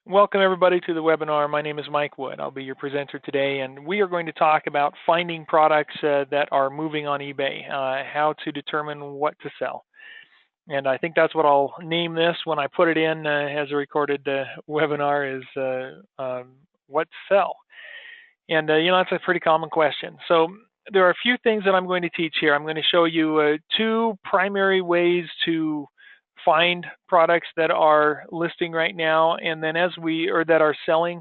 Welcome everybody to the webinar. My name is Mike Wood. I'll be your presenter today, and we are going to talk about finding products that are moving on eBay, how to determine what to sell. And I think that's what I'll name this when I put it in as a recorded webinar is what to sell. And that's a pretty common question. So there are a few things that I'm going to teach here. I'm going to show you two primary ways to find products that are listing right now, and then that are selling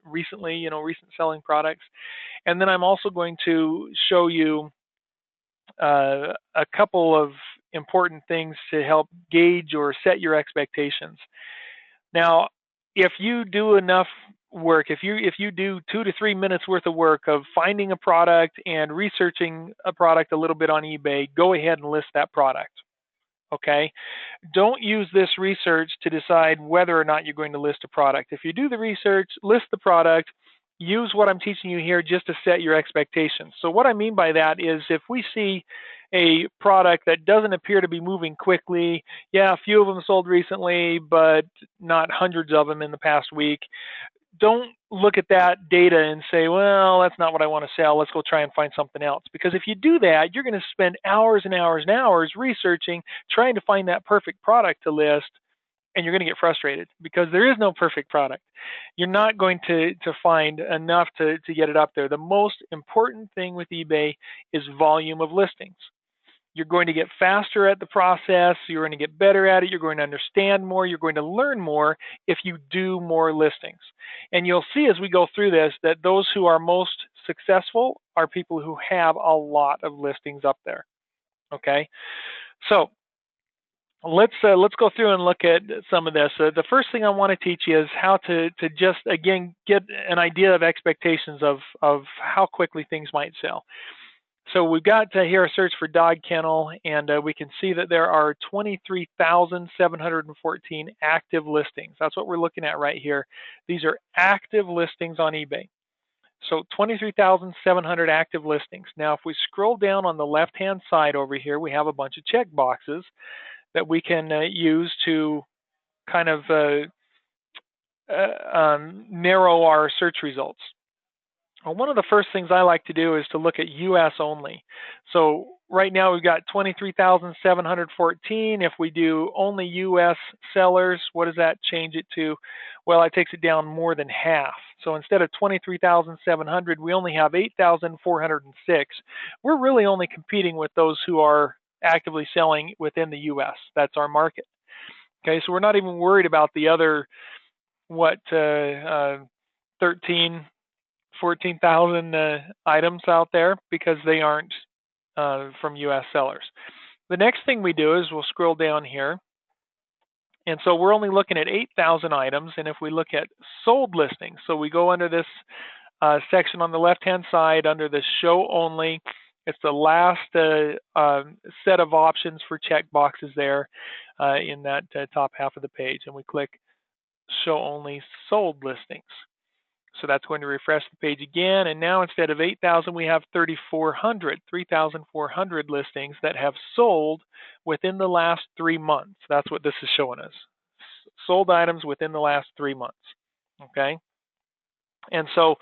recently, recent selling products. And then I'm also going to show you a couple of important things to help gauge or set your expectations. Now, if you do enough work, if you do 2 to 3 minutes worth of work of finding a product and researching a product a little bit on eBay, go ahead and list that product. Okay? Don't use this research to decide whether or not you're going to list a product. If you do the research, list the product, use what I'm teaching you here just to set your expectations. So what I mean by that is if we see a product that doesn't appear to be moving quickly, yeah, a few of them sold recently, but not hundreds of them in the past week, don't look at that data and say, well, that's not what I want to sell. Let's go try and find something else. Because if you do that, you're going to spend hours and hours and hours researching, trying to find that perfect product to list, and you're going to get frustrated because there is no perfect product. You're not going to find enough to get it up there. The most important thing with eBay is volume of listings. You're going to get faster at the process. You're going to get better at it. You're going to understand more. You're going to learn more if you do more listings. And you'll see as we go through this that those who are most successful are people who have a lot of listings up there. Okay, so let's go through and look at some of this. The first thing I want to teach you is how to just again get an idea of expectations of how quickly things might sell. So we've got here a search for dog kennel, and we can see that there are 23,714 active listings. That's what we're looking at right here. These are active listings on eBay. So 23,700 active listings. Now, if we scroll down on the left-hand side over here, we have a bunch of check boxes that we can use to kind of narrow our search results. Well, one of the first things I like to do is to look at US only. So right now we've got 23,714. If we do only US sellers, what does that change it to? Well, it takes it down more than half. So instead of 23,700, we only have 8,406. We're really only competing with those who are actively selling within the US. That's our market. Okay, so we're not even worried about the other, 14,000 items out there because they aren't from US sellers. The next thing we do is we'll scroll down here. And so we're only looking at 8,000 items. And if we look at sold listings, so we go under this section on the left-hand side under the show only. It's the last set of options for check boxes there in that top half of the page. And we click show only sold listings. So that's going to refresh the page again. And now instead of 8,000, we have 3,400 listings that have sold within the last 3 months. That's what this is showing us. Sold items within the last 3 months. Okay. And so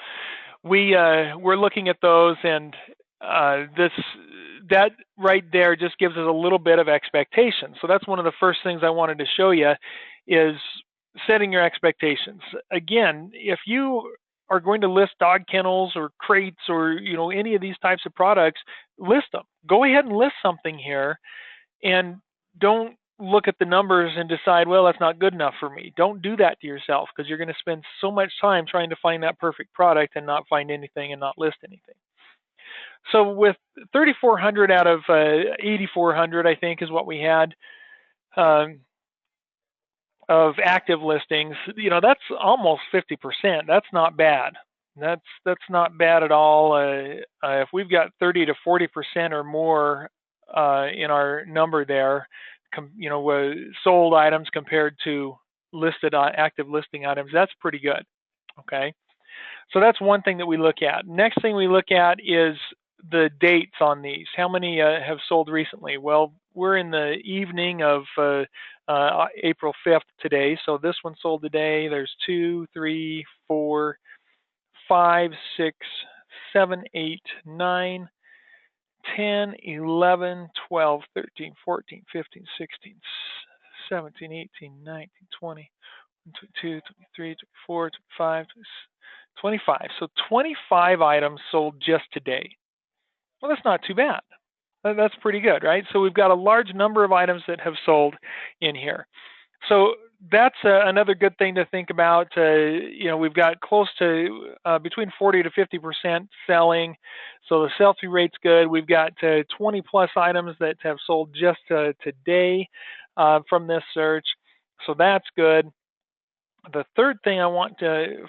we're looking at those, and that right there just gives us a little bit of expectation. So that's one of the first things I wanted to show you is setting your expectations. Again, if you are going to list dog kennels or crates or any of these types of products, list them. Go ahead and list something here, and don't look at the numbers and decide, well, that's not good enough for me. Don't do that to yourself because you're going to spend so much time trying to find that perfect product and not find anything and not list anything. So with 3,400 out of 8,400, I think is what we had. Of active listings, that's almost 50%. That's not bad. That's not bad at all. If we've got 30 to 40% or more in our number there, sold items compared to listed active listing items, that's pretty good. Okay, so that's one thing that we look at. Next thing we look at is the dates on these. How many have sold recently? Well, we're in the evening of April 5th today. So this one sold today. There's 2, 3, 4, 5, 6, 7, 8, 9, 10, 11, 12, 13, 14, 15, 16, 17, 18, 19, 20, 22, 23, 24, 25, 25. So 25 items sold just today. Well, that's not too bad. That's pretty good, right? So we've got a large number of items that have sold in here. So that's another good thing to think about. We've got close to between 40 to 50% selling. So the sell-through rate's good. We've got 20 plus items that have sold just today from this search. So that's good. The third thing I want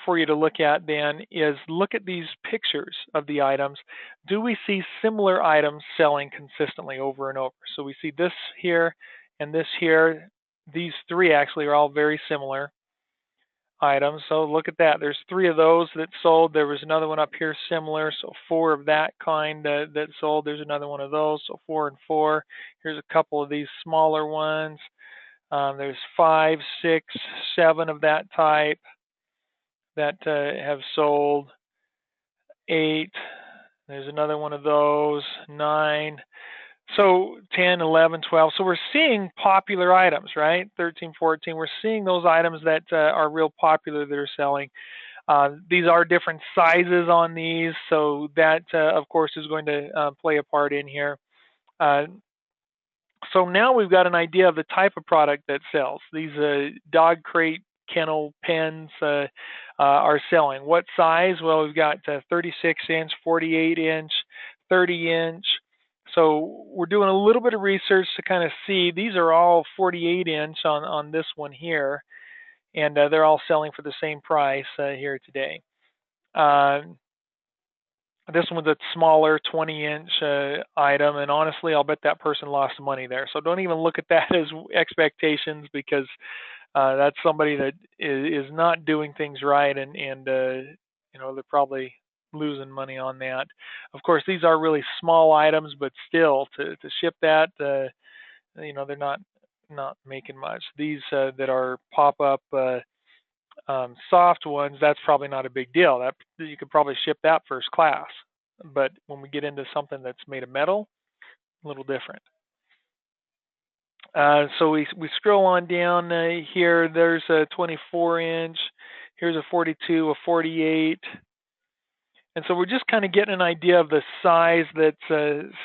for you to look at then is look at these pictures of the items. Do we see similar items selling consistently over and over? So we see this here and this here. These three actually are all very similar items. So look at that. There's 3 of those that sold. There was another one up here similar. So 4 of that kind that sold. There's another one of those. So 4 and 4. Here's a couple of these smaller ones. There's 5, 6, 7 of that type that have sold. 8. There's another one of those. 9. So 10, 11, 12. So we're seeing popular items, right? 13, 14. We're seeing those items that are real popular that are selling. These are different sizes on these, so that, of course, is going to play a part in here. So now we've got an idea of the type of product that sells. These dog crate kennel pens are selling. What size? Well, we've got 36 inch, 48 inch, 30 inch. So we're doing a little bit of research to kind of see. These are all 48 inch on this one here, and they're all selling for the same price here today. This one's a smaller 20-inch item, and honestly, I'll bet that person lost money there. So don't even look at that as expectations, because that's somebody that is not doing things right, and they're probably losing money on that. Of course, these are really small items, but still, to ship that, they're not making much. These that are pop-up soft ones, that's probably not a big deal. That you could probably ship that first class. But when we get into something that's made of metal, a little different. So we scroll on down here. There's a 24 inch. Here's a 42, a 48. And so we're just kind of getting an idea of the size that's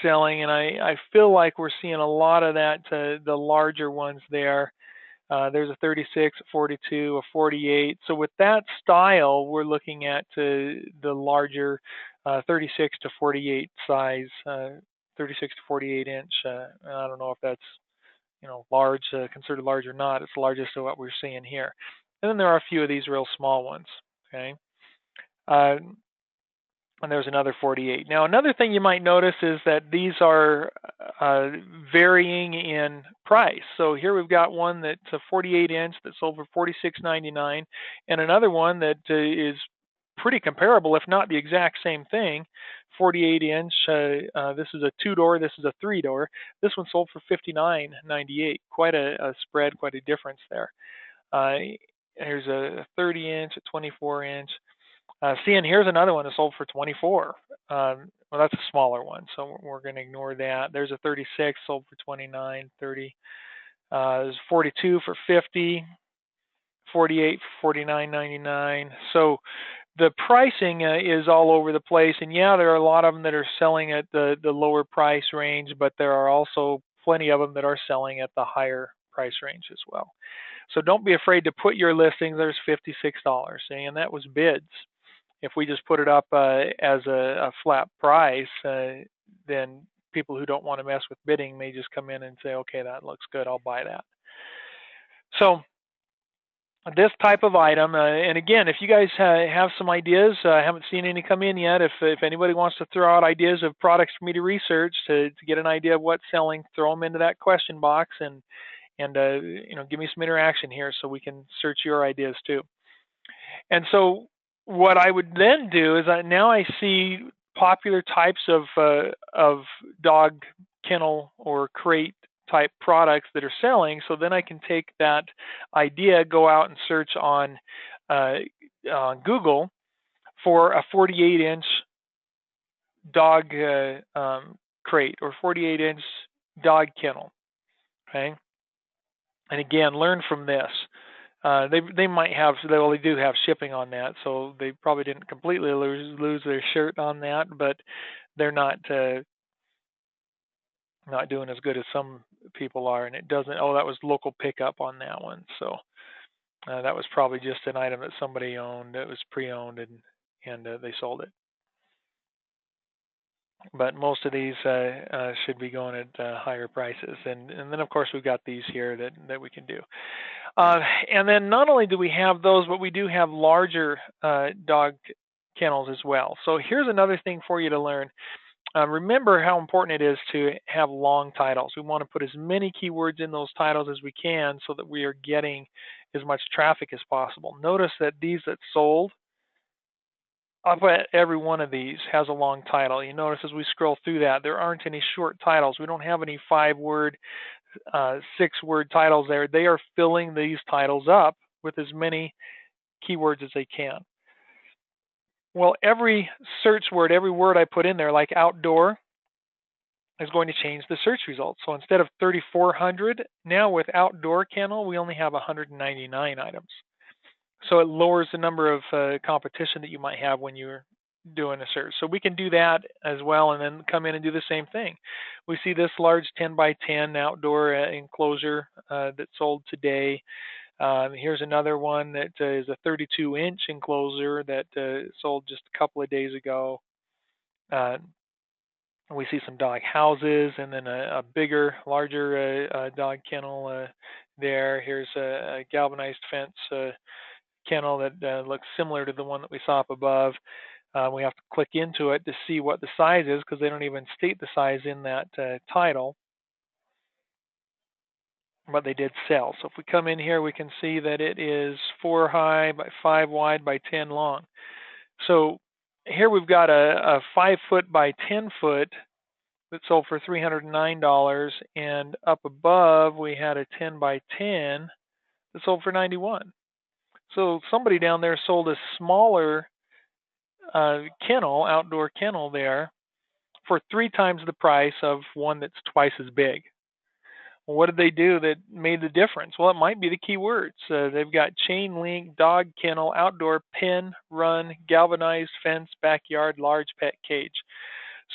selling. And I feel like we're seeing a lot of that, the larger ones there. There's a 36, a 42, a 48. So with that style, we're looking at the larger 36 to 48 size, 36 to 48 inch. I don't know if that's large, considered large or not. It's the largest of what we're seeing here. And then there are a few of these real small ones. Okay. And there's another 48. Now, another thing you might notice is that these are varying in price. So here we've got one that's a 48 inch that sold for $46.99, and another one that is pretty comparable, if not the exact same thing, 48 inch. This is a 2-door. This is a 3-door. This one sold for $59.98. Quite a spread, quite a difference there. Here's a 30 inch, a 24 inch. And here's another one that sold for 24. Well, that's a smaller one, so we're going to ignore that. There's a 36 sold for 29, 30. There's 42 for 50, 48 for 49.99. So the pricing is all over the place, and yeah, there are a lot of them that are selling at the lower price range, but there are also plenty of them that are selling at the higher price range as well. So don't be afraid to put your listings. There's $56, and that was bids. If we just put it up as a flat price, then people who don't want to mess with bidding may just come in and say, okay, that looks good, I'll buy that. So this type of item, and again, if you guys have some ideas, I haven't seen any come in yet. If anybody wants to throw out ideas of products for me to research to get an idea of what's selling, throw them into that question box and give me some interaction here so we can search your ideas too. And so what I would then do is now I see popular types of dog kennel or crate type products that are selling. So then I can take that idea, go out and search on Google for a 48-inch dog crate or 48-inch dog kennel. Okay, and again, learn from this. They might have, well, they do have shipping on that, so they probably didn't completely lose their shirt on that, but they're not doing as good as some people are. And it doesn't. Oh, that was local pickup on that one, so that was probably just an item that somebody owned. It was pre-owned, and they sold it. But most of these should be going at higher prices, and then of course we've got these here that we can do. And then not only do we have those, but we do have larger dog kennels as well. So here's another thing for you to learn. Remember how important it is to have long titles. We want to put as many keywords in those titles as we can so that we are getting as much traffic as possible. Notice that these that sold, up at every one of these has a long title. You notice as we scroll through that, there aren't any short titles. We don't have any 5-word, 6-word titles there. They are filling these titles up with as many keywords as they can. Well, every search word, every word I put in there, like outdoor, is going to change the search results. So instead of 3,400, now with outdoor kennel, we only have 199 items. So it lowers the number of competition that you might have when you're doing a search. So we can do that as well, and then come in and do the same thing. We see this large 10 by 10 outdoor enclosure that sold today. Here's another one that is a 32-inch enclosure that sold just a couple of days ago. We see some dog houses, and then a bigger, larger dog kennel there. Here's a galvanized fence kennel that looks similar to the one that we saw up above. We have to click into it to see what the size is, because they don't even state the size in that title, but they did sell. So if we come in here, we can see that it is 4 high by 5 wide by 10 long. So here we've got a 5 foot by 10 foot that sold for $309, and up above we had a 10 by 10 that sold for $91. So somebody down there sold a smaller kennel, outdoor kennel there, for 3 times the price of one that's twice as big. Well, what did they do that made the difference? Well, it might be the keywords. They've got chain link, dog kennel, outdoor pen, run, galvanized fence, backyard, large pet cage.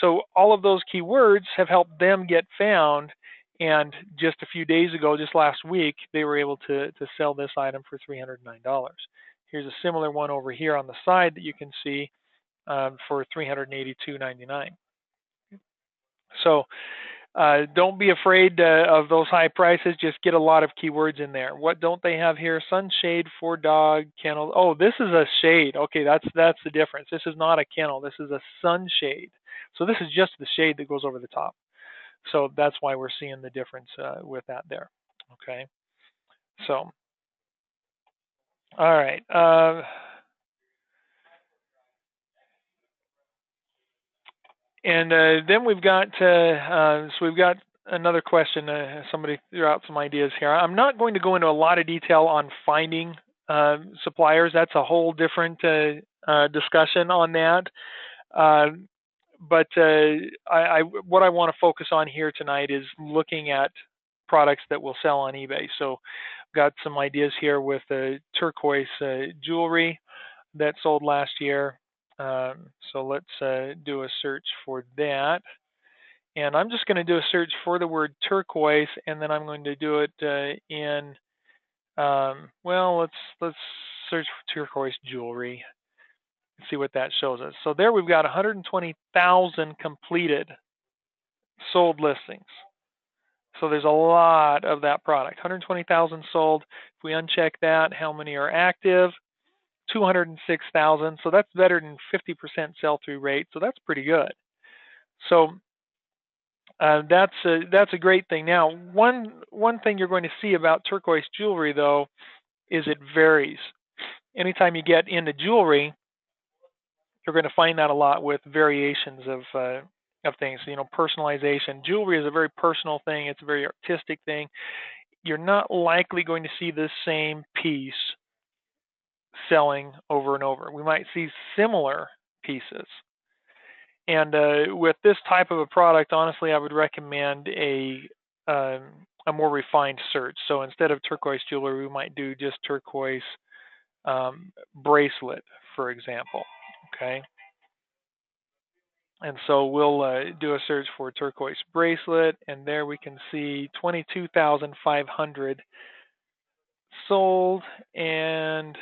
So all of those keywords have helped them get found. And just a few days ago, just last week, they were able to sell this item for $309. Here's a similar one over here on the side that you can see for $382.99. So don't be afraid of those high prices. Just get a lot of keywords in there. What don't they have here? Sunshade for dog kennel. Oh, this is a shade. Okay, that's the difference. This is not a kennel. This is a sunshade. So this is just the shade that goes over the top. So that's why we're seeing the difference with that there. Okay. So, all right. And then we've got another question. Somebody threw out some ideas here. I'm not going to go into a lot of detail on finding suppliers. That's a whole different discussion on that. But what I want to focus on here tonight is looking at products that will sell on eBay. So I've got some ideas here with turquoise jewelry that sold last year. So let's do a search for that. And I'm just going to do a search for the word turquoise, and then I'm going to do it in, well, let's search for turquoise jewelry. See what that shows us. So there we've got 120,000 completed sold listings. So there's a lot of that product. 120,000 sold. If we uncheck that, how many are active? 206,000. So that's better than 50% sell-through rate. So that's pretty good. So that's a great thing. Now, one thing you're going to see about turquoise jewelry, though, is it varies. Anytime you get into jewelry, you're going to find that a lot with variations of things. Personalization. Jewelry is a very personal thing. It's a very artistic thing. You're not likely going to see the same piece selling over and over. We might see similar pieces. And with this type of a product, honestly, I would recommend um, a more refined search. So instead of turquoise jewelry, we might do just turquoise bracelet, for example. Okay. And so we'll do a search for turquoise bracelet, and there we can see 22,500 sold and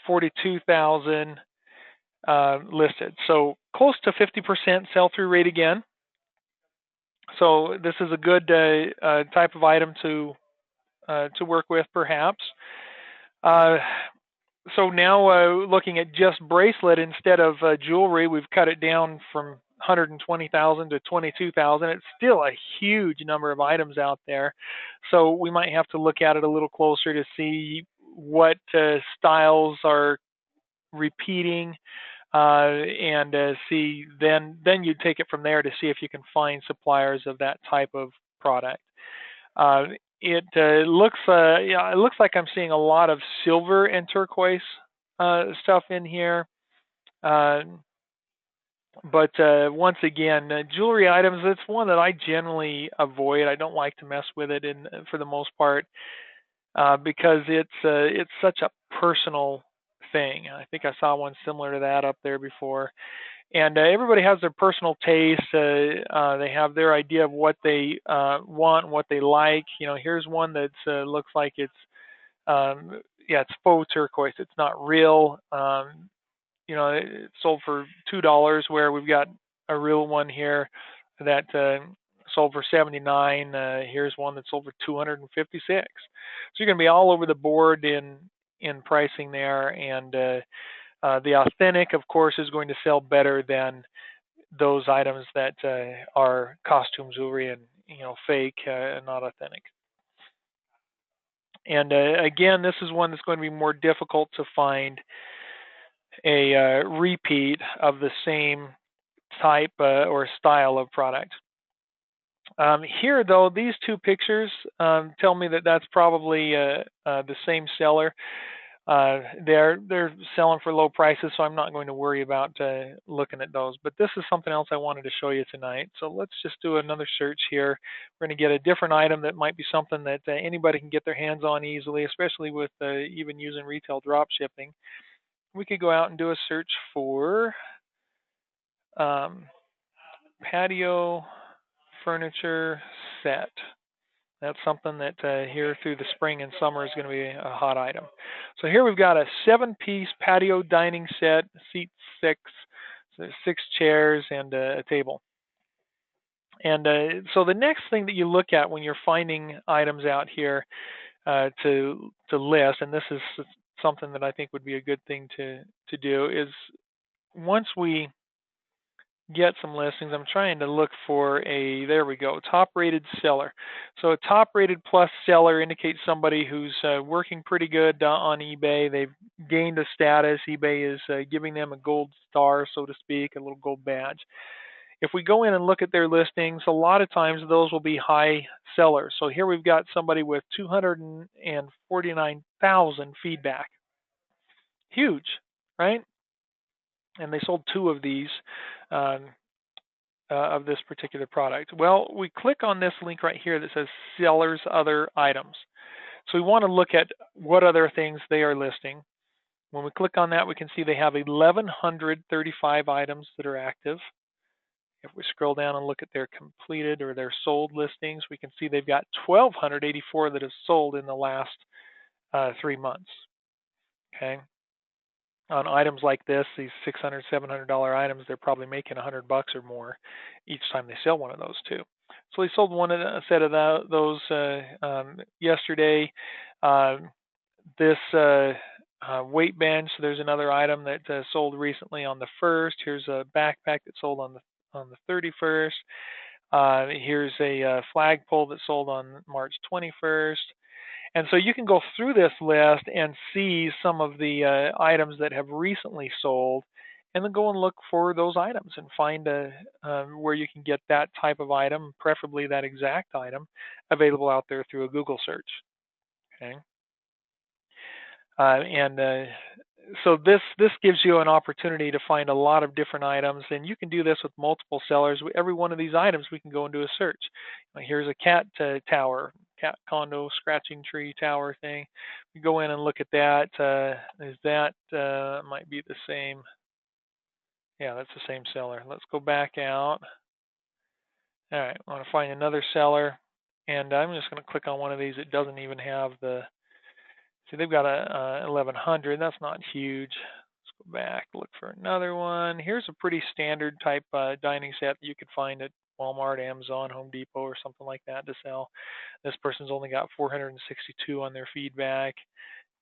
42,000 listed. So close to 50% sell-through rate again. So this is a good type of item to work with, perhaps. Uh, so now looking at just bracelet instead of jewelry, we've cut it down from 120,000 to 22,000. It's still a huge number of items out there, so we might have to look at it a little closer to see what styles are repeating, and see then you take it from there to see if you can find suppliers of that type of product. Uh, it looks like I'm seeing a lot of silver and turquoise stuff in here. Uh, but once again, jewelry items, it's one that I generally avoid. I don't like to mess with it for the most part, because it's such a personal thing. I think I saw one similar to that up there before. And everybody has their personal taste. They have their idea of what they want, and what they like. Here's one that looks like it's faux turquoise. It's not real. It's sold for $2, where we've got a real one here that sold for 79. Here's one that sold for 256. So you're going to be all over the board in pricing there, and the authentic, of course, is going to sell better than those items that are costume jewelry and fake and not authentic. And again, this is one that's going to be more difficult to find a repeat of the same type or style of product. Here, though, these two pictures tell me that that's probably the same seller. They're selling for low prices, so I'm not going to worry about looking at those. But this is something else I wanted to show you tonight. So let's just do another search here. We're going to get a different item that might be something that anybody can get their hands on easily, especially with even using retail drop shipping. We could go out and do a search for um, patio furniture set. That's something that here through the spring and summer is going to be a hot item. So here we've got a 7-piece patio dining set, seats 6, so 6 chairs, and a table. And so the next thing that you look at when you're finding items out here to list, and this is something that I think would be a good thing to do, is once we get some listings, I'm trying to look for there we go, top rated seller. So a top rated plus seller indicates somebody who's working pretty good on eBay. They've gained a status. eBay is giving them a gold star, so to speak, a little gold badge. If we go in and look at their listings, a lot of times those will be high sellers. So here we've got somebody with 249,000 feedback. Huge, right? And they sold 2 of these. Of this particular product. Well, we click on this link right here that says Seller's Other Items. So we want to look at what other things they are listing. When we click on that, we can see they have 1,135 items that are active. If we scroll down and look at their completed or their sold listings, we can see they've got 1,284 that have sold in the last 3 months. Okay. On items like this, these $600, $700 items, they're probably making $100 or more each time they sell one of those too. So they sold a set of those yesterday. This weight bench, there's another item that sold recently on the 1st. Here's a backpack that sold on the 31st. Here's a flagpole that sold on March 21st. And so you can go through this list and see some of the items that have recently sold and then go and look for those items and find where you can get that type of item, preferably that exact item, available out there through a Google search. Okay, and so this gives you an opportunity to find a lot of different items, and you can do this with multiple sellers. Every one of these items, we can go and do a search. Here's a cat tower, cat condo, scratching tree tower thing. We go in and look at that. Is that might be the same? Yeah, that's the same seller. Let's go back out. All right, I want to find another seller, and I'm just going to click on one of these. It doesn't even have the. See, they've got a 1100. That's not huge. Let's go back, look for another one. Here's a pretty standard type dining set that you could find at Walmart, Amazon, Home Depot, or something like that to sell. This person's only got 462 on their feedback.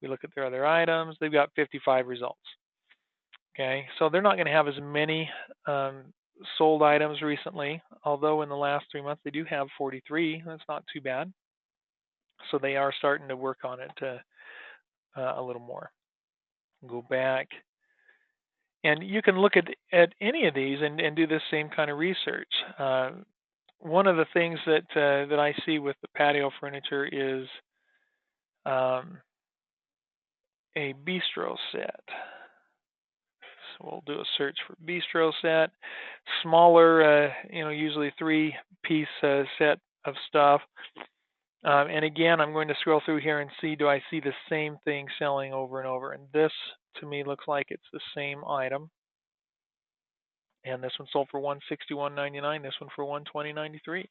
We look at their other items. They've got 55 results. Okay, so they're not going to have as many sold items recently, although in the last 3 months they do have 43. That's not too bad. So they are starting to work on it a little more. Go back. And you can look at any of these and do this same kind of research. One of the things that I see with the patio furniture is a bistro set. So we'll do a search for bistro set, smaller, usually 3-piece set of stuff. And again, I'm going to scroll through here and see, do I see the same thing selling over and over? And this, to me, looks like it's the same item. And this one sold for $161.99. This one for $120.93.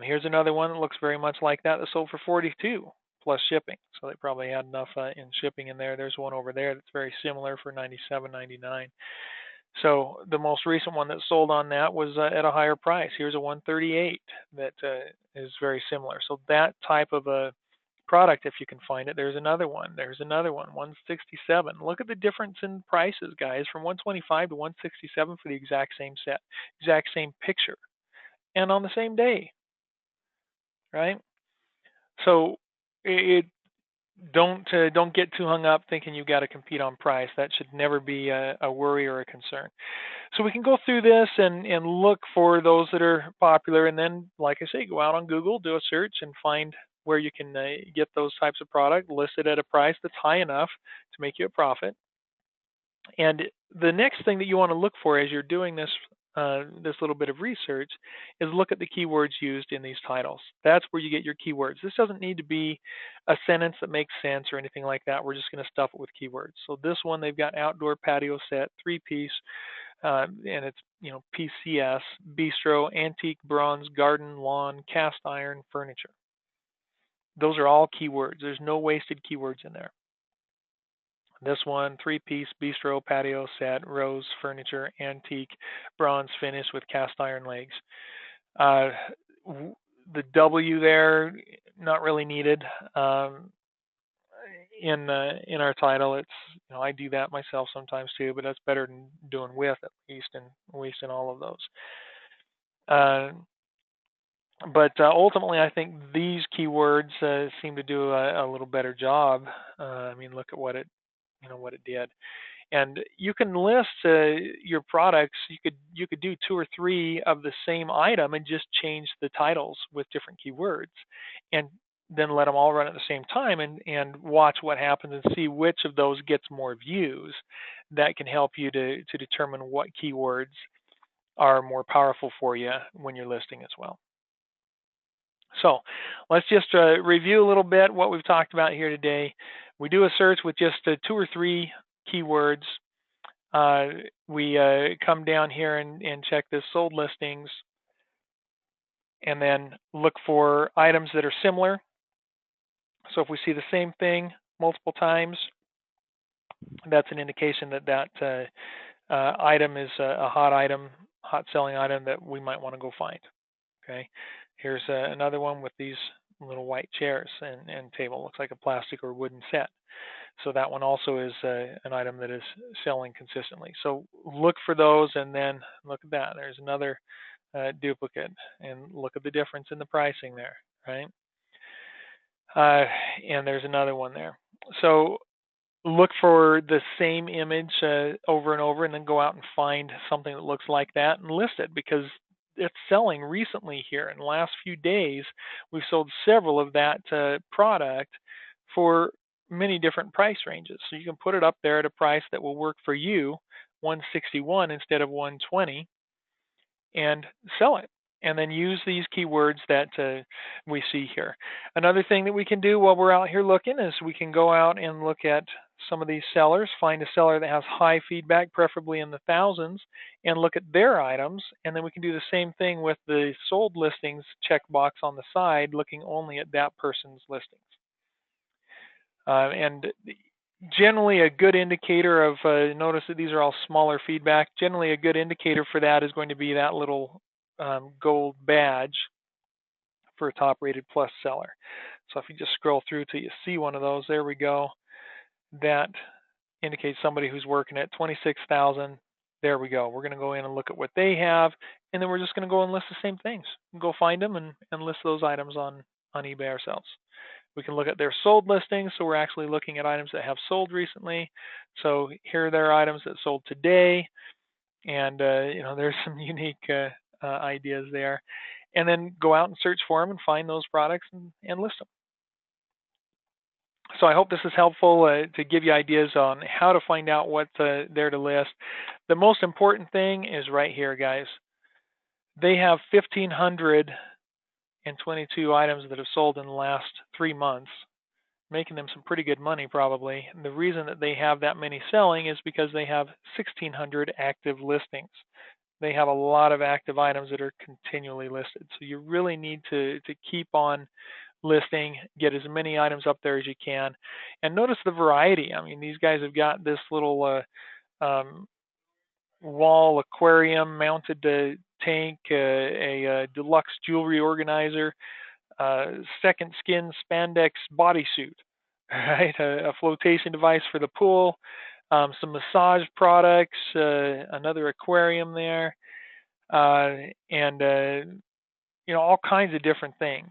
Here's another one that looks very much like that sold for $42 plus shipping. So they probably had enough in shipping in there. There's one over there that's very similar for $97.99. So the most recent one that sold on that was at a higher price. Here's a 138 that is very similar. So that type of a product, if you can find it, there's another one. There's another one, 167. Look at the difference in prices, guys, from 125 to 167 for the exact same set, exact same picture, and on the same day, right? So don't get too hung up thinking you've got to compete on price. That should never be a worry or a concern. So we can go through this and look for those that are popular, and then, like I say, go out on Google, do a search, and find where you can get those types of product listed at a price that's high enough to make you a profit. And the next thing that you want to look for as you're doing this little bit of research is look at the keywords used in these titles. That's where you get your keywords. This doesn't need to be a sentence that makes sense or anything like that. We're just going to stuff it with keywords. So this one, they've got outdoor patio set, 3-piece, and it's PCS, bistro, antique, bronze, garden, lawn, cast iron, furniture. Those are all keywords. There's no wasted keywords in there. This one, 3-piece bistro patio set, rose furniture, antique, bronze finish with cast iron legs. The W there, not really needed. In our title, it's I do that myself sometimes too, but that's better than doing with, at least, and wasting all of those. But ultimately, I think these keywords seem to do a little better job. I mean, look at what it did. And you can list your products. You could do 2 or 3 of the same item and just change the titles with different keywords, and then let them all run at the same time and watch what happens and see which of those gets more views. That can help you to determine what keywords are more powerful for you when you're listing as well. So let's just review a little bit what we've talked about here today. We do a search with just 2 or 3 keywords. We come down here and check this sold listings, and then look for items that are similar. So if we see the same thing multiple times, that's an indication that item is a hot selling item that we might want to go find. Okay, here's another one with these little white chairs and table. Looks like a plastic or wooden set. So that one also is an item that is selling consistently. So look for those, and then look at that. There's another duplicate, and look at the difference in the pricing there, right? And there's another one there. So look for the same image over and over, and then go out and find something that looks like that and list it, because it's selling recently here. In the last few days, we've sold several of that product for many different price ranges. So you can put it up there at a price that will work for you, 161 instead of 120, and sell it. And then use these keywords that we see here. Another thing that we can do while we're out here looking is we can go out and look at some of these sellers, find a seller that has high feedback, preferably in the thousands, and look at their items. And then we can do the same thing with the sold listings checkbox on the side, looking only at that person's listings. And generally a good indicator of, notice that these are all smaller feedback, generally a good indicator for that is going to be that little gold badge for a top rated plus seller. So if you just scroll through till you see one of those, there we go. That indicates somebody who's working at 26,000. There we go. We're going to go in and look at what they have, and then we're just going to go and list the same things. Go find them and list those items on eBay ourselves. We can look at their sold listings, so we're actually looking at items that have sold recently. So here are their items that sold today, and there's some unique ideas there. And then go out and search for them and find those products and list them. So I hope this is helpful to give you ideas on how to find out what's there to list. The most important thing is right here, guys. They have 1,522 items that have sold in the last 3 months, making them some pretty good money probably. And the reason that they have that many selling is because they have 1,600 active listings. They have a lot of active items that are continually listed. So you really need to keep on listing, get as many items up there as you can. And notice the variety. I mean, these guys have got this little wall aquarium mounted tank, a deluxe jewelry organizer, second skin spandex bodysuit, right? A flotation device for the pool, some massage products, another aquarium there, and all kinds of different things.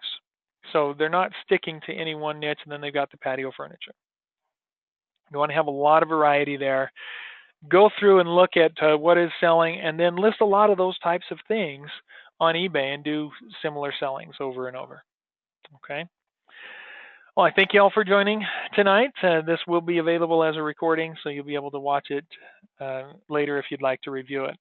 So they're not sticking to any one niche, and then they've got the patio furniture. You want to have a lot of variety there. Go through and look at what is selling, and then list a lot of those types of things on eBay and do similar sellings over and over. Okay. Well, I thank you all for joining tonight. This will be available as a recording, so you'll be able to watch it later if you'd like to review it.